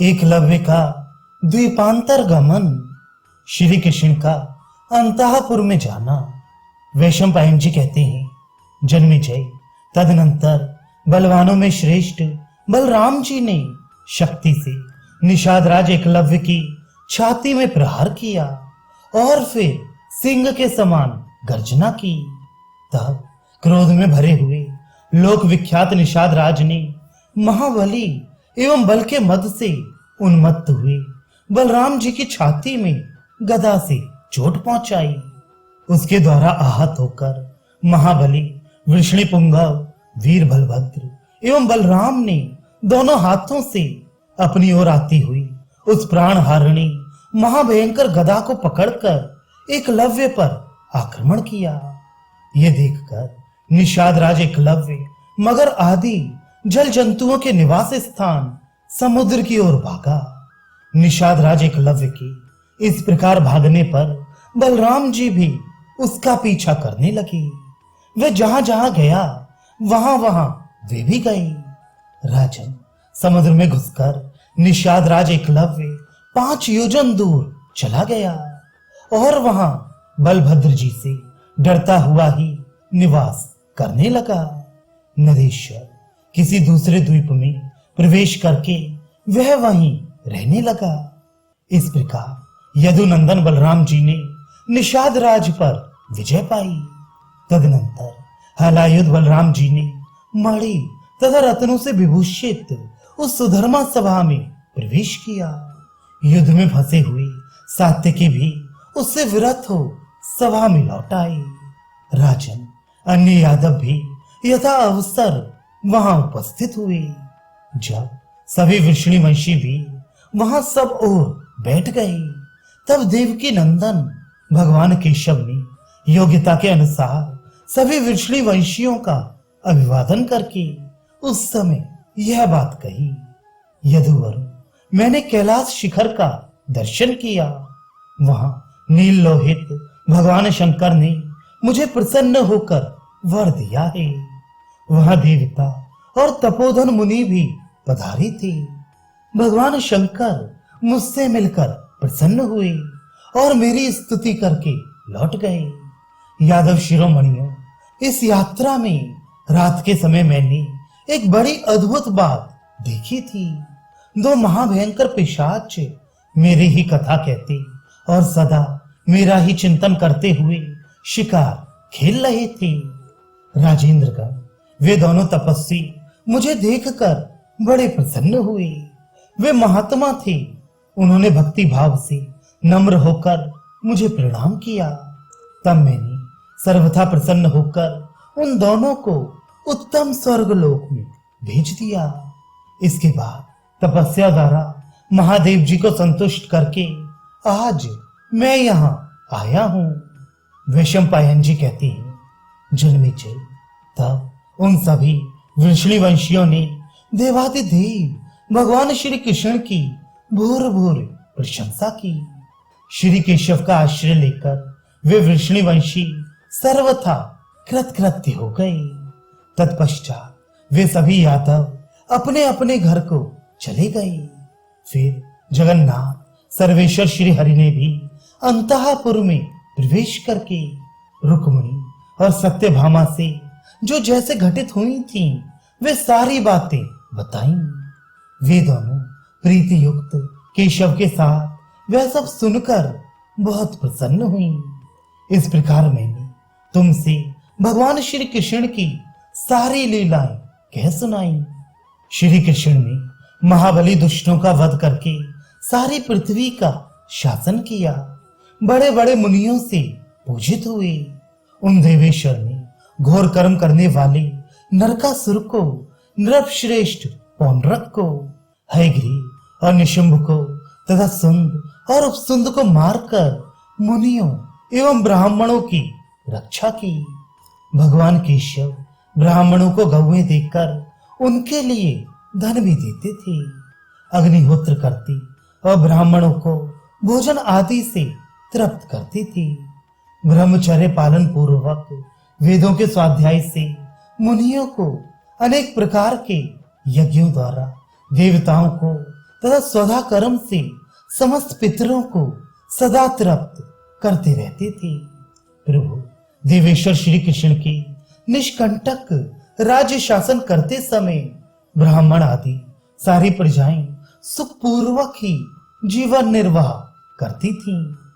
एकलव्य का द्वीपांतर गमन, श्री कृष्ण का अंतःपुर में जाना। वैशंपायन जी कहते हैं, जन्मेजय तदनंतर बलवानों में श्रेष्ठ बलराम जी ने शक्ति से निषाद राज एकलव्य की छाती में प्रहार किया और फिर सिंह के समान गर्जना की। तब क्रोध में भरे हुए लोक विख्यात निषाद राज ने महाबली एवं बल के मद से उन्मत्त हुए बलराम जी की छाती में गदा से चोट पहुंचाई। उसके द्वारा आहत होकर महाबली वृषणिपुंगव वीर बलभद्र एवं बलराम ने दोनों हाथों से अपनी ओर आती हुई उस प्राण हारिणी महाभयंकर गदा को पकड़कर एकलव्य पर आक्रमण किया। यह देखकर निषाद राज एकलव्य मगर आदि जल जंतुओं के निवास स्थान समुद्र की ओर भागा। निषाद राज एकलव्य के इस प्रकार भागने पर बलराम जी भी उसका पीछा करने लगे। वह जहां जहां गया वहां वहां वे भी गए। राजन, समुद्र में घुसकर निषाद राज एकलव्य 5 योजन दूर चला गया और वहां बलभद्र जी से डरता हुआ ही निवास करने लगा। नदेश्वर किसी दूसरे द्वीप में प्रवेश करके वह वहीं रहने लगा। इस प्रकार यदुनंदन बलराम जी ने निषाद राज पर विजय पाई। तदनंतर हलायुध बलराम जी ने मणि तथा रत्नों से विभूषित उस सुधर्मा सभा में प्रवेश किया। युद्ध में फंसे हुए सात्यकी भी उससे विरत हो सभा में लौट आए। राजन, अन्य यादव भी यथा अवसर वहां उपस्थित हुए। जब सभी वृषणी वंशी भी वहां सब ओर बैठ गए, तब देवकी नंदन भगवान केशव ने योग्यता के अनुसार सभी वृषणी वंशियों का अभिवादन करके उस समय यह बात कही, यदुवर, मैंने कैलाश शिखर का दर्शन किया। वहां नील लोहित भगवान शंकर ने मुझे प्रसन्न होकर वर दिया है। वहां देवता और तपोधन मुनि भी पधारे थे। भगवान शंकर मुझसे मिलकर प्रसन्न हुए और मेरी स्तुति करके लौट गए। यादव शिरोमणियों, इस यात्रा में रात के समय मैंने एक बड़ी अद्भुत बात देखी थी। 2 महाभयंकर पिशाच मेरी ही कथा कहते और सदा मेरा ही चिंतन करते हुए शिकार खेल रहे थे। राजेंद्रगण, वे दोनों तपस्वी मुझे देखकर बड़े प्रसन्न हुए। वे महात्मा थे। उन्होंने भक्ति भाव से नम्र होकर मुझे प्रणाम किया। तब मैंने सर्वथा प्रसन्न होकर उन दोनों को उत्तम स्वर्गलोक में भेज दिया। इसके बाद तपस्या द्वारा महादेव जी को संतुष्ट करके आज मैं यहाँ आया हूँ। वैशंपायन जी कहते हैं, जन्मेजय, तब उन सभी वृषणी वंशियों ने देवादिदेव भगवान श्री कृष्ण की भूर भूर प्रशंसा की। श्री केशव का आश्रय लेकर वे वृषणी वंशी सर्वथा कृतकृत्य हो गए। तत्पश्चात वे सभी यादव अपने अपने घर को चले गए। फिर जगन्नाथ सर्वेश्वर श्री हरि ने भी अंतःपुर में प्रवेश करके रुक्मिणी और सत्यभामा से जो जैसे घटित हुई थी वे सारी बातें बताई। वे दोनों प्रीति युक्त केशव के साथ वह सब सुनकर बहुत प्रसन्न हुई। इस प्रकार मैंने तुमसे भगवान श्री कृष्ण की सारी लीलाएं कह सुनाई। श्री कृष्ण ने महाबली दुष्टों का वध करके सारी पृथ्वी का शासन किया। बड़े बड़े मुनियों से पूजित हुए। उन देवेश्वर ने घोर कर्म करने वाले नरकासुर को, नृपश्रेष्ठ पौंड्रक को, हयग्रीव और निशुंभ को तथा सुंद और उपसुंद को मारकर मुनियों एवं ब्राह्मणों की रक्षा की। भगवान केशव ब्राह्मणों को गौएं देकर उनके लिए धन भी देते थे। अग्निहोत्र करते और ब्राह्मणों को भोजन आदि से तृप्त करते थे। ब्रह्मचर्य पालन पूर्वक वेदों के स्वाध्याय से मुनियों को अनेक प्रकार के यज्ञों द्वारा देवताओं को तथा स्वधा कर्म से समस्त पितरों को सदा तृप्त करते रहते थे। प्रभु देवेश्वर श्री कृष्ण की निष्कंटक राज्य शासन करते समय ब्राह्मण आदि सारी प्रजाएं सुखपूर्वक ही जीवन निर्वाह करती थीं।